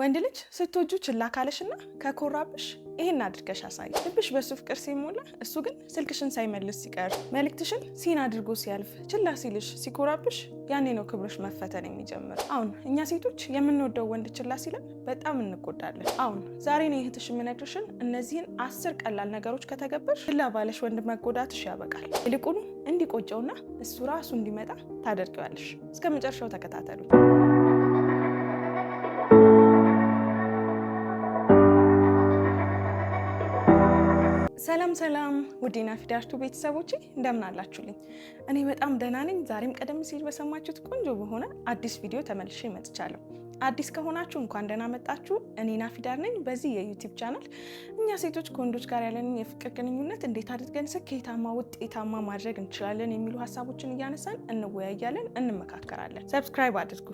ወንድ ልጅ ስትወጁ ችላ ካለሽና ከኮራብሽ ይሄን አድርገሽ አሳይ። ልብሽ በሱ ፍቅር ሲሞላ እሱ ግን ስልክሽን ሳይመልስ ሲቀር መልእክትሽን ሲን አድርጎ ሲያልፍ ችላ ሲልሽ ሲኮራብሽ ያኔ ነው ክብርሽ መፈተን የሚጀምር። አሁን እኛ ሴቶች የምንወደው ወንድ ችላ ሲለን በጣም እንቆጣለን። አሁን ዛሬ ነው እህትሽ የምነግርሽን እነዚህን 10 ቀላል ነገሮች ከተገበርሽ ችላ ባለሽ ወንድ መጎዳትሽ ያበቃል። ይልቁኑ እንዲቆጨውና እሱ ራሱ እንዲመጣ ታደርጊዋለሽ። እስከ መጨረሻው ተከታተሉ። ሰላም ሰላም ውድ ናፊዳርቱ ቤተሰቦቼ እንደምን አላችሁልኝ? እኔ በጣም ደህና ነኝ። ዛሬም ቀደም ሲል በሰማችሁት ቆንጆ በሆነ አዲስ ቪዲዮ ተመልሼ መጥቻለሁ። አዲስ ከሆናችሁ እንኳን ደህና መጣችሁ። እኔ ናፊዳር ነኝ። በዚህ የዩቲዩብ ቻናል እኛ ሴቶች ከወንዶች ጋር ያለንን የፍቅር ግንኙነት እንዴት አድርገን ስኬታማ ውጤታማ ማድረግ እንችላለን የሚሉ ሀሳቦችን እያነሳን እንወያያለን፣ እንመካከራለን። ሰብስክራይብ አድርጉ።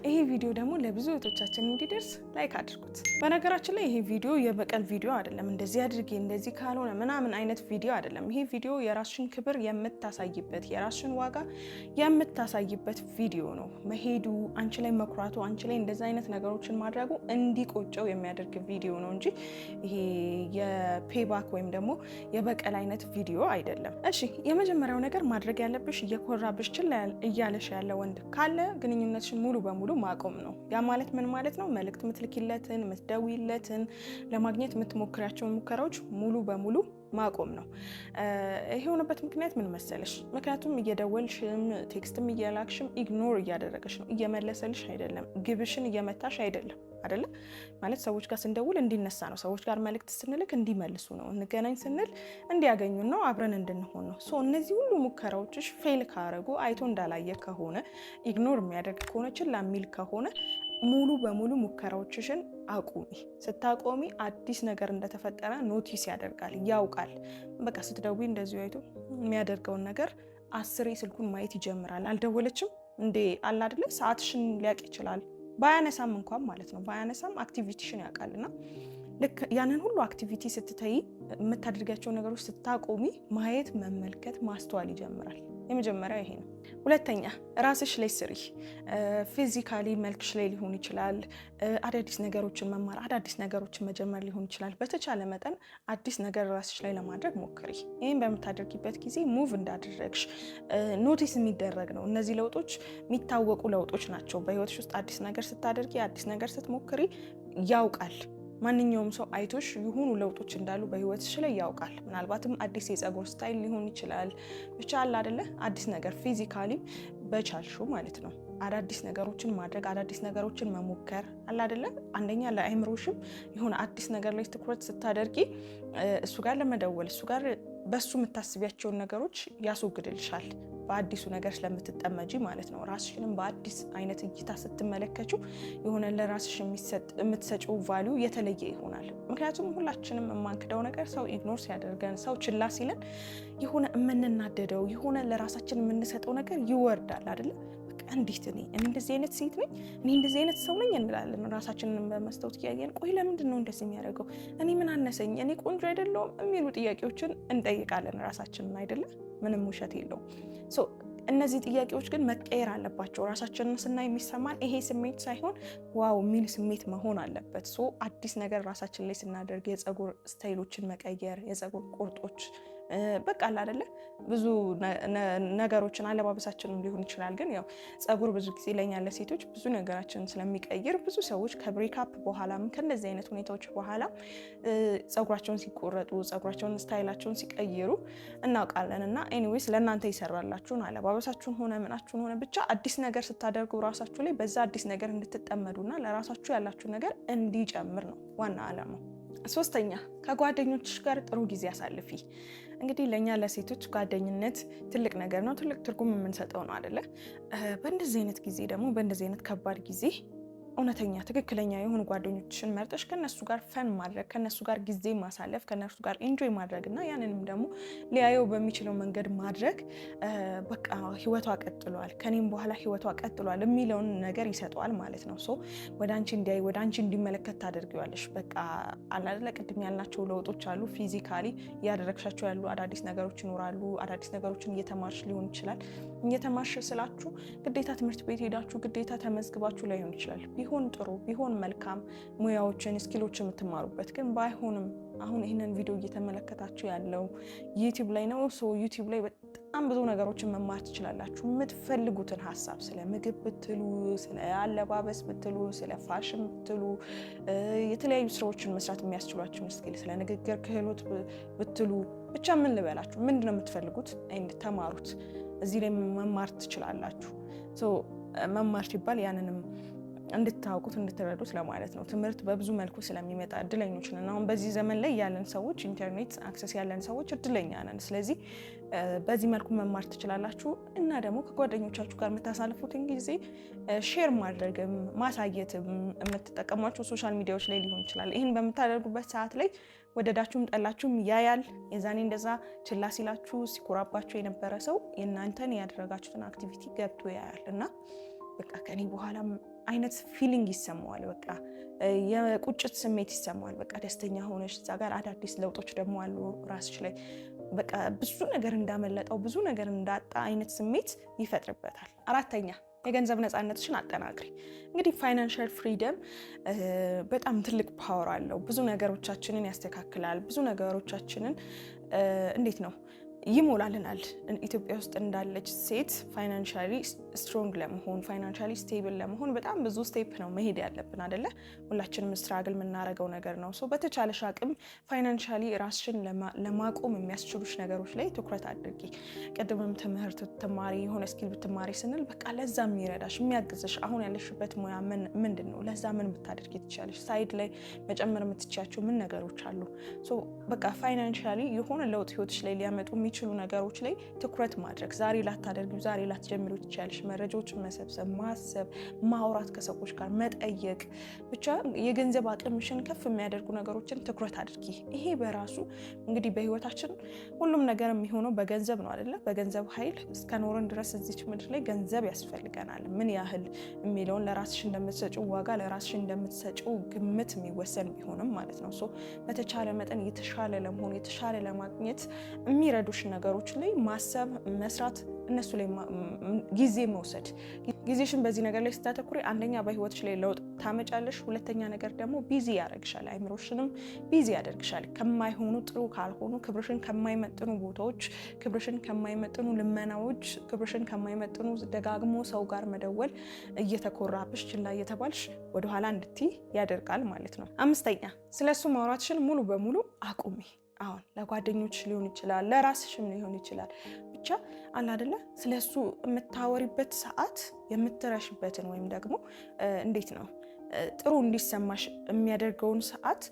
ይሄ ቪዲዮ ደግሞ ለብዙ እህቶቻችን እንዲደርስ ላይክ አድርጉት። በነገራችን ላይ ይሄ ቪዲዮ የበቀል ቪዲዮ አይደለም። እንደዚህ አድርጌ እንደዚህ ካልሆነ ምናምን አይነት ቪዲዮ አይደለም። ይሄ ቪዲዮ የራስሽን ክብር የምታሳይበት የራስሽን ዋጋ የምታሳይበት ቪዲዮ ነው። መሄዱ አንቺ ላይ መኩራቱ አንቺ ላይ እንደዚህ አይነት ነገሮችን ማድረጉ እንዲቆጨው የሚያደርግ ቪዲዮ ነው እንጂ ይሄ የፔባክ ወይም ደግሞ የበቀል አይነት ቪዲዮ አይደለም። እሺ የመጀመሪያው ነገር ማድረግ ያለብሽ እየኮራብሽ ችላ እያለሽ ያለ ወንድ ካለ ግንኙነትሽን ሙሉ በሙሉ ማቆም ነው። ያ ማለት ምን ማለት ነው? መልእክት ምትልኪለትን ምትደውይለትን ለማግኘት የምትሞክሪያቸውን ሙከራዎች ሙሉ በሙሉ ማቆም ነው። ይሄ የሆነበት ምክንያት ምን መሰለሽ? ምክንያቱም እየደወልሽም ቴክስትም እየላክሽም ኢግኖር እያደረገሽ ነው። እየመለሰልሽ አይደለም፣ ግብሽን እየመታሽ አይደለም አይደለ? ማለት ሰዎች ጋር ስንደውል እንዲነሳ ነው። ሰዎች ጋር መልእክት ስንልክ እንዲመልሱ ነው። እንገናኝ ስንል እንዲያገኙን ነው፣ አብረን እንድንሆን ነው። እነዚህ ሁሉ ሙከራዎችሽ ፌል ካረጉ አይቶ እንዳላየ ከሆነ ኢግኖር የሚያደርግ ከሆነ ችላ የሚል ከሆነ ሙሉ በሙሉ ሙከራዎችሽን አቁሚ። ስታቆሚ አዲስ ነገር እንደተፈጠረ ኖቲስ ያደርጋል፣ ያውቃል። በቃ ስትደውይ እንደዚሁ አይቶ የሚያደርገውን ነገር 10 ስልኩን ማየት ይጀምራል። አልደወለችም እንዴ አለ አይደለ? ሰዓትሽን ሊያውቅ ይችላል። ባያነሳም እንኳን ማለት ነው። ባያነሳም አክቲቪቲሽን ያውቃልና ልክ ያንን ሁሉ አክቲቪቲ ስትተይ የምታደርጋቸው ነገሮች ስታቆሚ ማየት፣ መመልከት፣ ማስተዋል ይጀምራል። የመጀመሪያው ይሄ ነው። ሁለተኛ ራስሽ ላይ ስሪ። ፊዚካሊ መልክሽ ላይ ሊሆን ይችላል። አዳዲስ ነገሮችን መማር፣ አዳዲስ ነገሮችን መጀመር ሊሆን ይችላል። በተቻለ መጠን አዲስ ነገር ራስሽ ላይ ለማድረግ ሞክሪ። ይህን በምታደርጊበት ጊዜ ሙቭ እንዳደረግሽ ኖቲስ የሚደረግ ነው። እነዚህ ለውጦች የሚታወቁ ለውጦች ናቸው። በህይወትሽ ውስጥ አዲስ ነገር ስታደርጊ፣ አዲስ ነገር ስትሞክሪ ያውቃል። ማንኛውም ሰው አይቶሽ የሆኑ ለውጦች እንዳሉ በህይወትሽ ላይ ያውቃል። ምናልባትም አዲስ የፀጉር ስታይል ሊሆን ይችላል። ብቻ አለ አይደለ? አዲስ ነገር ፊዚካሊ በቻልሽው ማለት ነው። አዳዲስ ነገሮችን ማድረግ፣ አዳዲስ ነገሮችን መሞከር አለ አይደለ? አንደኛ ለአይምሮሽም የሆነ አዲስ ነገር ላይ ትኩረት ስታደርጊ እሱ ጋር ለመደወል እሱ ጋር በሱ የምታስቢያቸውን ነገሮች ያስወግድልሻል። በአዲሱ ነገር ስለምትጠመጂ ማለት ነው። ራስሽንም በአዲስ አይነት እይታ ስትመለከችው የሆነ ለራስሽ የምትሰጪው ቫልዩ የተለየ ይሆናል። ምክንያቱም ሁላችንም የማንክደው ነገር ሰው ኢግኖር ሲያደርገን፣ ሰው ችላ ሲለን የሆነ የምንናደደው የሆነ ለራሳችን የምንሰጠው ነገር ይወርዳል አይደለ? እንዴት እኔ እንደዚህ አይነት ሴት ነኝ፣ እኔ እንደዚህ አይነት ሰው ነኝ እንላለን። ራሳችንን በመስታወት እያየን ቆይ ለምንድን ነው እንደዚህ የሚያደርገው? እኔ ምን አነሰኝ? እኔ ቆንጆ አይደለሁም? የሚሉ ጥያቄዎችን እንጠይቃለን ራሳችንን አይደለ? ምንም ውሸት የለውም። እነዚህ ጥያቄዎች ግን መቀየር አለባቸው። ራሳችንን ስናይ የሚሰማን ይሄ ስሜት ሳይሆን ዋው የሚል ስሜት መሆን አለበት። አዲስ ነገር ራሳችን ላይ ስናደርግ የፀጉር ስታይሎችን መቀየር፣ የፀጉር ቁርጦች በቃ አይደለ? ብዙ ነገሮችን አለባበሳችንም ሊሆን ይችላል። ግን ያው ፀጉር ብዙ ጊዜ ለኛ ለሴቶች ብዙ ነገራችንን ስለሚቀይር ብዙ ሰዎች ከብሬክአፕ በኋላም ከነዚህ አይነት ሁኔታዎች በኋላ ፀጉራቸውን ሲቆረጡ፣ ፀጉራቸውን ስታይላቸውን ሲቀይሩ እናውቃለን። እና ኤኒዌይስ ለእናንተ ይሰራላችሁን አለባበሳችሁን ሆነ ምናችሁን ሆነ ብቻ አዲስ ነገር ስታደርጉ ራሳችሁ ላይ በዛ አዲስ ነገር እንድትጠመዱና ለራሳችሁ ያላችሁ ነገር እንዲጨምር ነው ዋና ዓላማው። ሶስተኛ ከጓደኞችሽ ጋር ጥሩ ጊዜ አሳልፊ። እንግዲህ ለኛ ለሴቶች ጓደኝነት ትልቅ ነገር ነው፣ ትልቅ ትርጉም የምንሰጠው ነው አይደለ? በእንደዚህ አይነት ጊዜ ደግሞ በእንደዚህ አይነት ከባድ ጊዜ እውነተኛ ትክክለኛ የሆኑ ጓደኞችሽን መርጠሽ ከነሱ ጋር ፈን ማድረግ፣ ከነሱ ጋር ጊዜ ማሳለፍ፣ ከነሱ ጋር ኤንጆይ ማድረግ እና ያንንም ደግሞ ሊያየው በሚችለው መንገድ ማድረግ በቃ ህይወቷ ቀጥሏል፣ ከኔም በኋላ ህይወቷ ቀጥሏል የሚለውን ነገር ይሰጠዋል ማለት ነው። ወደ አንቺ እንዲያይ ወደ አንቺ እንዲመለከት ታደርጊዋለሽ። በቃ አላለ ቅድም ያልናቸው ለውጦች አሉ። ፊዚካሊ እያደረግሻቸው ያሉ አዳዲስ ነገሮች ይኖራሉ። አዳዲስ ነገሮችን እየተማርሽ ሊሆን ይችላል። እየተማርሽ ስላችሁ ግዴታ ትምህርት ቤት ሄዳችሁ ግዴታ ተመዝግባችሁ ላይሆን ይችላል። ቢሆን ጥሩ ቢሆን መልካም ሙያዎችን ስኪሎችን የምትማሩበት ግን ባይሆንም አሁን ይህንን ቪዲዮ እየተመለከታችሁ ያለው ዩቲዩብ ላይ ነው። ዩቲዩብ ላይ በጣም ብዙ ነገሮችን መማር ትችላላችሁ። የምትፈልጉትን ሀሳብ ስለ ምግብ ብትሉ፣ ስለ አለባበስ ብትሉ፣ ስለ ፋሽን ብትሉ፣ የተለያዩ ስራዎችን መስራት የሚያስችሏችሁን ስኪል፣ ስለ ንግግር ክህሎት ብትሉ፣ ብቻ ምን ልበላችሁ፣ ምንድነው የምትፈልጉት ተማሩት። እዚህ ላይ መማር ትችላላችሁ። መማር ሲባል ያንንም እንድታውቁት እንድትረዱት ለማለት ነው። ትምህርት በብዙ መልኩ ስለሚመጣ እድለኞች ነን። አሁን በዚህ ዘመን ላይ ያለን ሰዎች ኢንተርኔት አክሰስ ያለን ሰዎች እድለኛ ነን። ስለዚህ በዚህ መልኩ መማር ትችላላችሁ እና ደግሞ ከጓደኞቻችሁ ጋር የምታሳልፉትን ጊዜ ሼር ማድረግም ማሳየትም የምትጠቀሟቸው ሶሻል ሚዲያዎች ላይ ሊሆን ይችላል። ይህን በምታደርጉበት ሰዓት ላይ ወደዳችሁም ጠላችሁም ያያል። የዛኔ እንደዛ ችላ ሲላችሁ ሲኮራባችሁ የነበረ ሰው የእናንተን ያደረጋችሁትን አክቲቪቲ ገብቶ ያያል እና በቃ ከኔ በኋላ አይነት ፊሊንግ ይሰማዋል። በቃ የቁጭት ስሜት ይሰማዋል። በቃ ደስተኛ ሆነሽ እዛ ጋር አዳዲስ ለውጦች ደግሞ አሉ ራስሽ ላይ በቃ ብዙ ነገር እንዳመለጠው ብዙ ነገር እንዳጣ አይነት ስሜት ይፈጥርበታል። አራተኛ የገንዘብ ነፃነትሽን አጠናክሪ። እንግዲህ ፋይናንሻል ፍሪደም በጣም ትልቅ ፓወር አለው። ብዙ ነገሮቻችንን ያስተካክላል። ብዙ ነገሮቻችንን እንዴት ነው ይሞላልናል። ኢትዮጵያ ውስጥ እንዳለች ሴት ፋይናንሻሊ ስትሮንግ ለመሆን ፋይናንሻሊ ስቴብል ለመሆን በጣም ብዙ ስቴፕ ነው መሄድ ያለብን አይደለ? ሁላችንም ስትራግል የምናደርገው ነገር ነው። በተቻለሽ አቅም ፋይናንሻሊ ራስሽን ለማቆም የሚያስችሉሽ ነገሮች ላይ ትኩረት አድርጊ። ቅድምም ትምህርት ብትማሪ የሆነ ስኪል ብትማሪ ስንል በቃ ለዛ የሚረዳሽ የሚያግዝሽ አሁን ያለሽበት ሙያ ምንድን ነው? ለዛ ምን ብታደርጊ ትችላለሽ? ሳይድ ላይ መጨመር የምትችያቸው ምን ነገሮች አሉ? በቃ ፋይናንሻሊ የሆነ ለውጥ ህይወትሽ ላይ ሊያመጡ የሚችሉ ነገሮች ላይ ትኩረት ማድረግ። ዛሬ ላታደርጊው ዛሬ ላትጀምሩ ትችላለሽ። መረጃዎችን መሰብሰብ፣ ማሰብ፣ ማውራት፣ ከሰዎች ጋር መጠየቅ፣ ብቻ የገንዘብ አቅምሽን ከፍ የሚያደርጉ ነገሮችን ትኩረት አድርጊ። ይሄ በራሱ እንግዲህ በህይወታችን ሁሉም ነገር የሚሆነው በገንዘብ ነው አይደለ? በገንዘብ ኃይል እስከኖርን ድረስ እዚች ምድር ላይ ገንዘብ ያስፈልገናል። ምን ያህል የሚለውን ለራስሽ እንደምትሰጪው ዋጋ ለራስሽ እንደምትሰጪው ግምት የሚወሰን ቢሆንም ማለት ነው። በተቻለ መጠን የተሻለ ለመሆን የተሻለ ለማግኘት የሚረዱሽ ነገሮች ላይ ማሰብ፣ መስራት፣ እነሱ ላይ ጊዜ መውሰድ። ጊዜሽን በዚህ ነገር ላይ ስታተኩሪ አንደኛ በህይወትሽ ላይ ለውጥ ታመጫለሽ፣ ሁለተኛ ነገር ደግሞ ቢዚ ያደርግሻል፣ አይምሮሽንም ቢዚ ያደርግሻል። ከማይሆኑ ጥሩ ካልሆኑ ክብርሽን ከማይመጥኑ ቦታዎች፣ ክብርሽን ከማይመጥኑ ልመናዎች፣ ክብርሽን ከማይመጥኑ ደጋግሞ ሰው ጋር መደወል እየተኮራብሽ ችላ እየተባልሽ ወደኋላ እንድትይ ያደርጋል ማለት ነው። አምስተኛ ስለሱ ማውራትሽን ሙሉ በሙሉ አቁሚ። አሁን ለጓደኞች ሊሆን ይችላል፣ ለራስሽም ሊሆን ይችላል። ብቻ አለ አይደለ? ስለሱ የምታወሪበት ሰዓት የምትረሽበትን ወይም ደግሞ እንዴት ነው ጥሩ እንዲሰማሽ የሚያደርገውን ሰዓት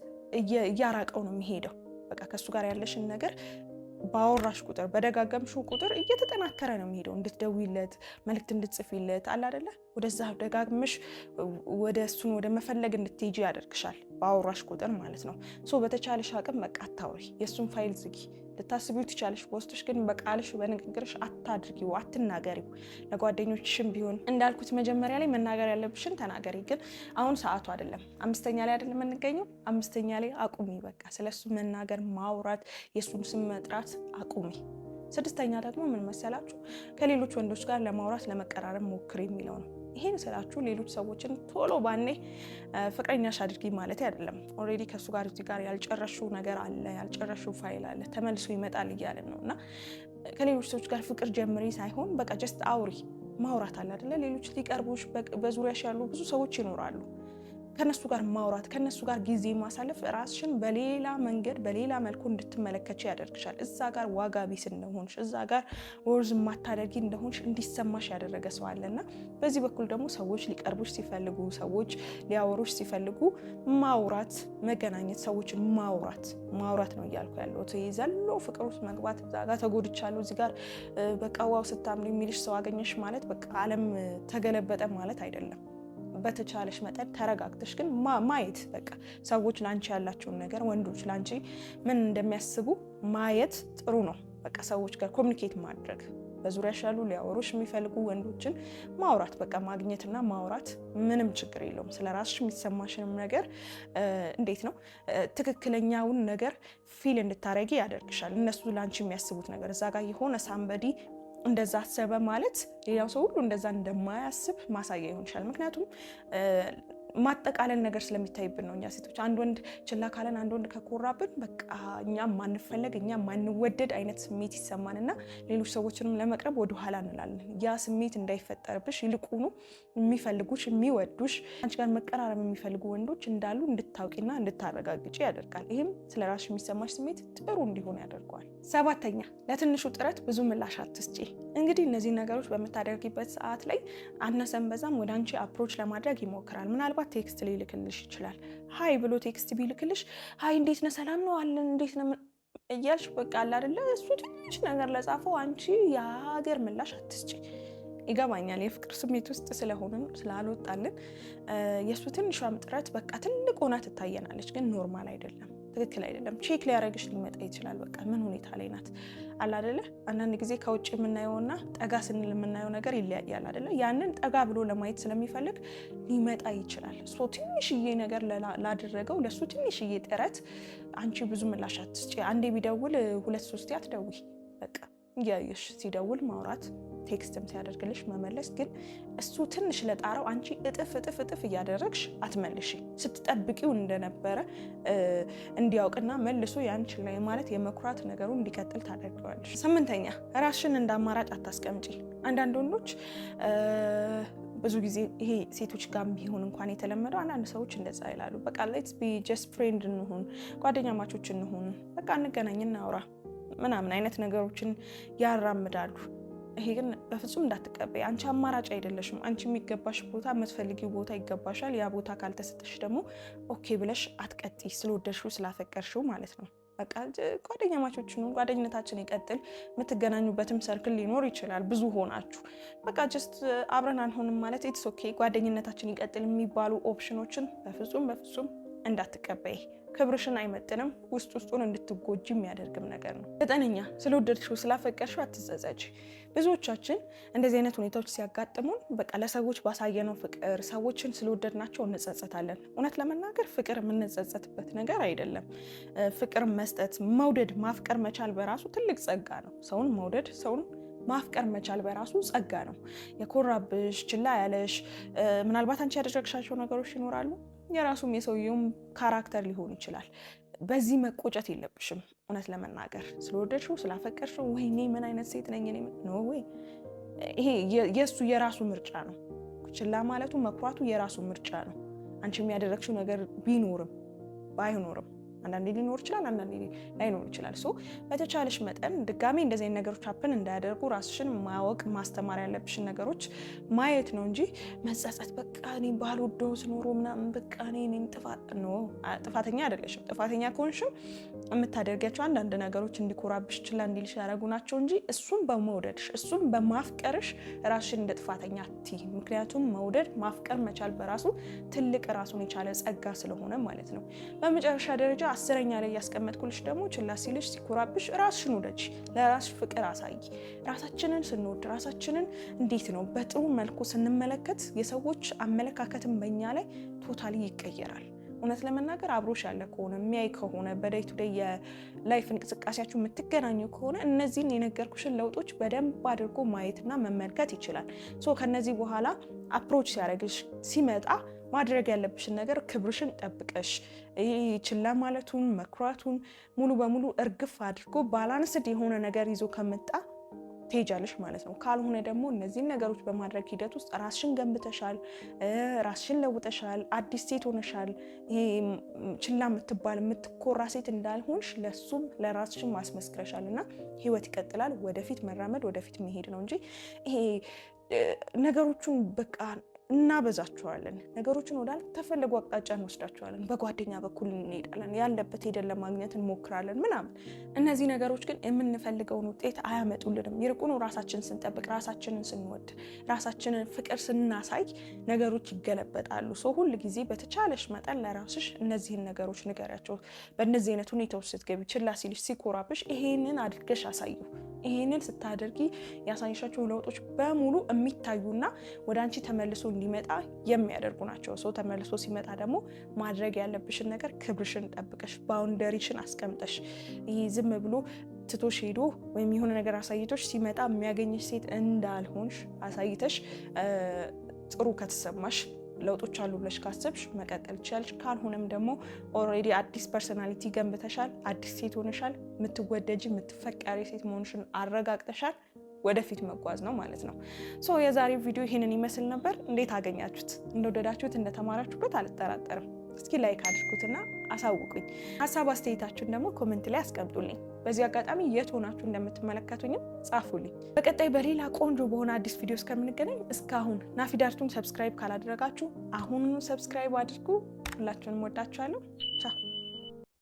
እያራቀው ነው የሚሄደው። በቃ ከሱ ጋር ያለሽን ነገር ባወራሽ ቁጥር በደጋገምሽው ቁጥር እየተጠናከረ ነው የሚሄደው። እንድትደውይለት መልእክት እንድትጽፊለት አለ አይደለ? ወደዛ ደጋግመሽ ወደ እሱን ወደ መፈለግ እንድትሄጂ ያደርግሻል ባወራሽ ቁጥር ማለት ነው። በተቻለሽ አቅም በቃ አታውሪ፣ የእሱን ፋይል ዝጊ። ልታስቢው ትቻለሽ በውስጥሽ፣ ግን በቃልሽ በንግግርሽ አታድርጊው፣ አትናገሪው። ለጓደኞችሽም ቢሆን እንዳልኩት መጀመሪያ ላይ መናገር ያለብሽን ተናገሪ። ግን አሁን ሰዓቱ አይደለም። አምስተኛ ላይ አይደለም የምንገኘው። አምስተኛ ላይ አቁሚ። በቃ ስለሱ መናገር ማውራት፣ የእሱን ስም መጥራት አቁሚ። ስድስተኛ ደግሞ ምን መሰላችሁ? ከሌሎች ወንዶች ጋር ለማውራት ለመቀራረብ ሞክሪ የሚለው ነው። ይሄን ስላችሁ ሌሎች ሰዎችን ቶሎ ባኔ ፍቅረኛሽ አድርጊ ማለት አይደለም። ኦልሬዲ ከሱ ጋር እዚህ ጋር ያልጨረሽው ነገር አለ፣ ያልጨረሽው ፋይል አለ፣ ተመልሶ ይመጣል እያለን ነው። እና ከሌሎች ሰዎች ጋር ፍቅር ጀምሪ ሳይሆን በቃ ጀስት አውሪ። ማውራት አለ አይደለ? ሌሎች ሊቀርቡሽ በዙሪያሽ ያሉ ብዙ ሰዎች ይኖራሉ። ከነሱ ጋር ማውራት፣ ከነሱ ጋር ጊዜ ማሳለፍ ራስሽን በሌላ መንገድ በሌላ መልኩ እንድትመለከች ያደርግሻል። እዛ ጋር ዋጋ ቢስ እንደሆንሽ፣ እዛ ጋር ወርዝ ማታደርጊ እንደሆንሽ እንዲሰማሽ ያደረገ ሰው አለና በዚህ በኩል ደግሞ ሰዎች ሊቀርቡሽ ሲፈልጉ፣ ሰዎች ሊያወሩሽ ሲፈልጉ ማውራት፣ መገናኘት፣ ሰዎችን ማውራት ነው እያልኩ ያለሁት። ዘሎ ፍቅር ውስጥ መግባት፣ እዛ ጋር ተጎድቻለሁ፣ እዚህ ጋር በቃ ዋው ስታምሪ የሚልሽ ሰው አገኘሽ ማለት በቃ ዓለም ተገለበጠ ማለት አይደለም። በተቻለሽ መጠን ተረጋግተሽ ግን ማየት፣ በቃ ሰዎች ላንቺ ያላቸውን ነገር፣ ወንዶች ላንቺ ምን እንደሚያስቡ ማየት ጥሩ ነው። በቃ ሰዎች ጋር ኮሚኒኬት ማድረግ፣ በዙሪያሽ ያሉ ሊያወሩሽ የሚፈልጉ ወንዶችን ማውራት፣ በቃ ማግኘትና ማውራት ምንም ችግር የለውም። ስለ ራስሽ የሚሰማሽንም ነገር እንዴት ነው ትክክለኛውን ነገር ፊል እንድታረጊ ያደርግሻል። እነሱ ላንቺ የሚያስቡት ነገር እዛ ጋር የሆነ ሳምበዲ እንደዛ አሰበ ማለት ሌላው ሰው ሁሉ እንደዛ እንደማያስብ ማሳያ ይሆንሻል። ምክንያቱም ማጠቃለል ነገር ስለሚታይብን ነው። እኛ ሴቶች አንድ ወንድ ችላ ካለን አንድ ወንድ ከኮራብን በቃ እኛ ማንፈለግ እኛ ማንወደድ አይነት ስሜት ይሰማንና ሌሎች ሰዎችንም ለመቅረብ ወደ ኋላ እንላለን። ያ ስሜት እንዳይፈጠርብሽ ይልቁኑ የሚፈልጉሽ የሚወዱሽ አንቺ ጋር መቀራረብ የሚፈልጉ ወንዶች እንዳሉ እንድታውቂና እንድታረጋግጪ ያደርጋል። ይህም ስለ ራስሽ የሚሰማሽ ስሜት ጥሩ እንዲሆን ያደርገዋል። 7ኛ ለትንሹ ጥረት ብዙ ምላሽ አትስጪ። እንግዲህ እነዚህ ነገሮች በምታደርጊበት ሰዓት ላይ አነሰን በዛም ወደ አንቺ አፕሮች ለማድረግ ይሞክራል። ምናልባት ቴክስት ሊልክልሽ ይችላል። ሀይ ብሎ ቴክስት ቢልክልሽ ሀይ እንዴት ነህ ሰላም ነው አለን እንዴት ነው እያልሽ በቃ አለ አይደለ እሱ ትንሽ ነገር ለጻፈው አንቺ የሀገር ምላሽ አትስጪ። ይገባኛል የፍቅር ስሜት ውስጥ ስለሆነ ስላልወጣልን የእሱ ትንሿም ጥረት በቃ ትልቅ ሆና ትታየናለች፣ ግን ኖርማል አይደለም፣ ትክክል አይደለም። ቼክ ሊያደርግሽ ሊመጣ ይችላል። በቃ ምን ሁኔታ ላይ ናት አለ አይደለ። አንዳንድ ጊዜ ከውጭ የምናየውና ጠጋ ስንል የምናየው ነገር ይለያያል አይደለ። ያንን ጠጋ ብሎ ለማየት ስለሚፈልግ ሊመጣ ይችላል። ትንሽዬ ነገር ላደረገው ለሱ ትንሽዬ ጥረት አንቺ ብዙ ምላሽ አትስጪ። አንዴ ቢደውል 2-3 አትደውይ። በቃ እያየሽ ሲደውል ማውራት፣ ቴክስትም ሲያደርግልሽ መመለስ። ግን እሱ ትንሽ ለጣረው አንቺ እጥፍ እያደረግሽ አትመልሺ። ስትጠብቂው እንደነበረ እንዲያውቅና መልሶ ያንቺ ላይ ማለት የመኩራት ነገሩ እንዲቀጥል ታደርገዋለሽ። 8ኛ ራስሽን እንደ አማራጭ አታስቀምጪ። አንዳንድ ወንዶች ብዙ ጊዜ ይሄ ሴቶች ጋር ቢሆን እንኳን የተለመደው አንዳንድ ሰዎች እንደዛ ይላሉ። በቃ ሌትስ ቢ ጀስት ፍሬንድ እንሁን፣ ጓደኛ ማቾች እንሁን፣ በቃ እንገናኝ፣ እናውራ ምናምን አይነት ነገሮችን ያራምዳሉ። ይሄ ግን በፍጹም እንዳትቀበይ። አንቺ አማራጭ አይደለሽም። አንቺ የሚገባሽ ቦታ የምትፈልጊው ቦታ ይገባሻል። ያ ቦታ ካልተሰጠሽ ደግሞ ኦኬ ብለሽ አትቀጥይ፣ ስለወደድሽው ስላፈቀርሽው ማለት ነው። በቃ ጓደኛ ማቾች ነው፣ ጓደኝነታችን ይቀጥል። የምትገናኙበትም ሰርክል ሊኖር ይችላል ብዙ ሆናችሁ። በቃ ጀስት አብረን አንሆንም ማለት ኢትስ ኦኬ፣ ጓደኝነታችን ይቀጥል የሚባሉ ኦፕሽኖችን በፍጹም እንዳትቀበይ። ክብርሽን አይመጥንም። ውስጡን እንድትጎጂ የሚያደርግም ነገር ነው። 9ኛ ስለወደድሽው ስላፈቀርሽው አትጸጸች። ብዙዎቻችን እንደዚህ አይነት ሁኔታዎች ሲያጋጥሙን በቃ ለሰዎች ባሳየነው ፍቅር ሰዎችን ስለወደድናቸው እንጸጸታለን። እውነት ለመናገር ፍቅር የምንጸጸትበት ነገር አይደለም። ፍቅር መስጠት፣ መውደድ፣ ማፍቀር መቻል በራሱ ትልቅ ጸጋ ነው። ሰውን መውደድ፣ ሰውን ማፍቀር መቻል በራሱ ጸጋ ነው። የኮራብሽ ችላ ያለሽ ምናልባት አንቺ ያደረግሻቸው ነገሮች ይኖራሉ። የራሱም የሰውየውም ካራክተር ሊሆን ይችላል። በዚህ መቆጨት የለብሽም። እውነት ለመናገር ስለወደድሽው ስላፈቀርሽው ወይኔ ምን አይነት ሴት ነኝ እኔ ነው ወይ ይሄ የሱ የራሱ ምርጫ ነው። ችላ ማለቱ መኩራቱ የራሱ ምርጫ ነው። አንቺ የሚያደረግሽው ነገር ቢኖርም ባይኖርም አንዳንዴ ሊኖር ይችላል፣ አንዳንዴ ላይኖር ይችላል። በተቻለሽ መጠን ድጋሜ እንደዚህ አይነት ነገሮች ሀፕን እንዳያደርጉ ራስሽን ማወቅ ማስተማር ያለብሽን ነገሮች ማየት ነው እንጂ መጸጸት በቃ እኔ ባልወደው ስኖሮ ምናምን በቃ እኔም ጥፋተኛ አይደለሽም። ጥፋተኛ ከሆንሽም የምታደርጊያቸው አንዳንድ ነገሮች እንዲኮራብሽ ችላ እንዲልሽ ያደረጉ ናቸው እንጂ እሱም በመውደድሽ እሱም በማፍቀርሽ ራስሽን እንደ ጥፋተኛ አትይ። ምክንያቱም መውደድ ማፍቀር መቻል በራሱ ትልቅ ራሱን የቻለ ጸጋ ስለሆነ ማለት ነው። በመጨረሻ ደረጃ 10ኛ ላይ ያስቀመጥኩልሽ ደግሞ ችላ ሲልሽ ሲኮራብሽ ራስሽን ውደጂ፣ ለራስሽ ፍቅር አሳይ። ራሳችንን ስንወድ ራሳችንን እንዴት ነው በጥሩ መልኩ ስንመለከት የሰዎች አመለካከትን በእኛ ላይ ቶታሊ ይቀየራል። እውነት ለመናገር አብሮሽ ያለ ከሆነ የሚያይ ከሆነ በዳይ ቱ ዳይ የላይፍ እንቅስቃሴያችሁ የምትገናኙ ከሆነ እነዚህን የነገርኩሽን ለውጦች በደንብ አድርጎ ማየትና መመልከት ይችላል። ከነዚህ በኋላ አፕሮች ሲያደርግሽ ሲመጣ ማድረግ ያለብሽን ነገር ክብርሽን ጠብቀሽ ችላ ማለቱን መኩራቱን ሙሉ በሙሉ እርግፍ አድርጎ ባላንስድ የሆነ ነገር ይዞ ከመጣ ትሄጃለሽ ማለት ነው። ካልሆነ ደግሞ እነዚህን ነገሮች በማድረግ ሂደት ውስጥ ራስሽን ገንብተሻል፣ ራስሽን ለውጠሻል፣ አዲስ ሴት ሆነሻል። ይሄ ችላ የምትባል የምትኮራ ሴት እንዳልሆንሽ ለሱም ለራስሽን ማስመስክረሻል እና ህይወት ይቀጥላል። ወደፊት መራመድ ወደፊት መሄድ ነው እንጂ ይሄ ነገሮቹን በቃ እናበዛቸዋለን። ነገሮችን ወዳልተፈለጉ አቅጣጫ እንወስዳቸዋለን። በጓደኛ በኩል እንሄዳለን፣ ያለበት ሄደን ለማግኘት እንሞክራለን ምናምን። እነዚህ ነገሮች ግን የምንፈልገውን ውጤት አያመጡልንም። ይልቁኑ ራሳችንን ስንጠብቅ፣ ራሳችንን ስንወድ፣ ራሳችንን ፍቅር ስናሳይ ነገሮች ይገለበጣሉ። ሁል ጊዜ በተቻለሽ መጠን ለራስሽ እነዚህን ነገሮች ንገሪያቸው። በእነዚህ አይነት ሁኔታዎች ስትገቢ ችላ ሲልሽ ሲኮራብሽ ይሄንን አድርገሽ አሳዩ። ይሄንን ስታደርጊ ያሳየሻቸው ለውጦች በሙሉ የሚታዩና ወደ አንቺ ተመልሶ እንዲመጣ የሚያደርጉ ናቸው። ተመልሶ ሲመጣ ደግሞ ማድረግ ያለብሽን ነገር ክብርሽን ጠብቀሽ ባውንደሪሽን አስቀምጠሽ ይሄ ዝም ብሎ ትቶሽ ሄዶ ወይም የሆነ ነገር አሳይቶሽ ሲመጣ የሚያገኝሽ ሴት እንዳልሆንሽ አሳይተሽ ጥሩ ከተሰማሽ ለውጦች አሉ ብለሽ ካሰብሽ መቀጠል ትችላለሽ። ካልሆነም ደግሞ ኦልሬዲ አዲስ ፐርሰናሊቲ ገንብተሻል፣ አዲስ ሴት ሆነሻል፣ የምትወደጂ የምትፈቀሪ ሴት መሆንሽን አረጋግጠሻል፣ ወደፊት መጓዝ ነው ማለት ነው። ሶ የዛሬው ቪዲዮ ይህንን ይመስል ነበር። እንዴት አገኛችሁት? እንደወደዳችሁት እንደተማራችሁበት አልጠራጠርም። እስኪ ላይክ አድርጉትና አሳውቁኝ። ሀሳብ አስተያየታችሁን ደግሞ ኮሜንት ላይ አስቀምጡልኝ። በዚህ አጋጣሚ የት ሆናችሁ እንደምትመለከቱኝም ጻፉልኝ። በቀጣይ በሌላ ቆንጆ በሆነ አዲስ ቪዲዮ እስከምንገናኝ እስካሁን ናፊዳርቱን ሰብስክራይብ ካላደረጋችሁ አሁኑኑ ሰብስክራይብ አድርጉ። ሁላችሁንም ወዳችኋለሁ። ቻው